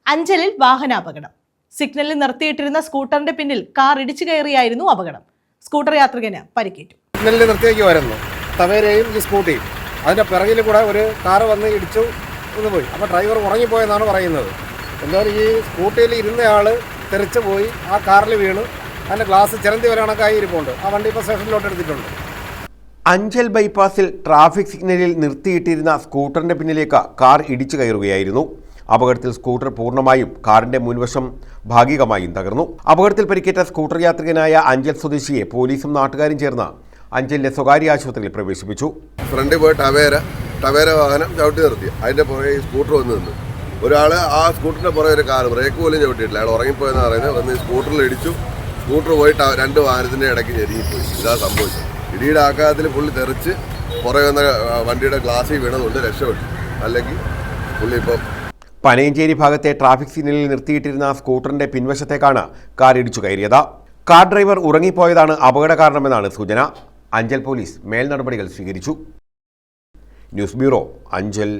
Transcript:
അഞ്ചലിൽ വാഹനാപകടം. സിഗ്നലിൽ നിർത്തിയിട്ടിരുന്ന സ്കൂട്ടറിന്റെ പിന്നിൽ കാർ ഇടിച്ചു കയറിയായിരുന്നു അപകടം. സ്കൂട്ടർ യാത്രികന് പരിക്കേറ്റു. സിഗ്നലിൽ നിർത്തിയേക്കുമായിരുന്നു തവേരയും ഈ സ്കൂട്ടിയും. അതിന്റെ പിറകിൽ കൂടെ ഒരു കാർ വന്ന് ഇടിച്ചു പോയി. അപ്പോൾ ഡ്രൈവർ ഉറങ്ങിപ്പോയെന്നാണ് പറയുന്നത്. എന്തായാലും ഈ സ്കൂട്ടിയിൽ ഇരുന്നയാൾ തെറിച്ചു പോയി ആ കാറിൽ വീണു. അതിന്റെ ഗ്ലാസ് ചിരന്തി വരാണക്കായി ഇരിപ്പുണ്ട്. ആ വണ്ടി ഇപ്പോൾ സ്റ്റേഷനിലോട്ട് എടുത്തിട്ടുണ്ട്. അഞ്ചൽ ബൈപ്പാസിൽ ട്രാഫിക് സിഗ്നലിൽ നിർത്തിയിട്ടിരുന്ന സ്കൂട്ടറിന്റെ പിന്നിലേക്ക് കാർ ഇടിച്ചു കയറുകയായിരുന്നു. അപകടത്തിൽ സ്കൂട്ടർ പൂർണ്ണമായും കാറിന്റെ മുൻവശം ഭാഗികമായും തകർന്നു. അപകടത്തിൽ പരിക്കേറ്റ സ്കൂട്ടർ യാത്രികനായ അഞ്ചൽ സ്വദേശിയെ പോലീസും നാട്ടുകാരും ചേർന്ന് അഞ്ചലിലെ സ്വകാര്യ ആശുപത്രിയിൽ പ്രവേശിപ്പിച്ചു. ഫ്രണ്ടിൽ പോയി ടവേര വാഹനം ചവിട്ടി നിർത്തി. അതിന്റെ പുറകെ സ്കൂട്ടർ വന്ന് നിന്നു. ഒരാൾ ആ സ്കൂട്ടറിന്റെ പുറകെ ഒരു കാർ ബ്രേക്ക് പോലും ചവിട്ടിയിട്ടില്ല. അയാൾ ഉറങ്ങിപ്പോയെന്ന് പറയുന്നത്. വന്ന് സ്കൂട്ടറിൽ ഇടിച്ചു. സ്കൂട്ടർ പോയിട്ട് രണ്ട് വാഹനത്തിന്റെ ഇടയ്ക്ക് ഞെരുങ്ങിപ്പോയി. ഇതാ സംഭവിച്ചത്. ഇടിയുടെ ആഘാതത്തിൽ പുള്ളി തെറിച്ച് പുറകെ വന്ന വണ്ടിയുടെ ഗ്ലാസ്സിൽ വീണതുകൊണ്ട് രക്ഷപ്പെട്ടു. അല്ലെങ്കിൽ പുള്ളി ഇപ്പം പനയഞ്ചേരി ഭാഗത്തെ ട്രാഫിക് സിഗ്നലിൽ നിർത്തിയിട്ടിരുന്ന സ്കൂട്ടറിന്റെ പിൻവശത്തേക്കാണ് കാർ ഇടിച്ചു കയറിയത്. കാർ ഡ്രൈവർ ഉറങ്ങിപ്പോയതാണ് അപകട കാരണമെന്നാണ് സൂചന. അഞ്ചൽ പോലീസ് മേൽ നടപടികൾ സ്വീകരിച്ചു. News bureau, Anchal.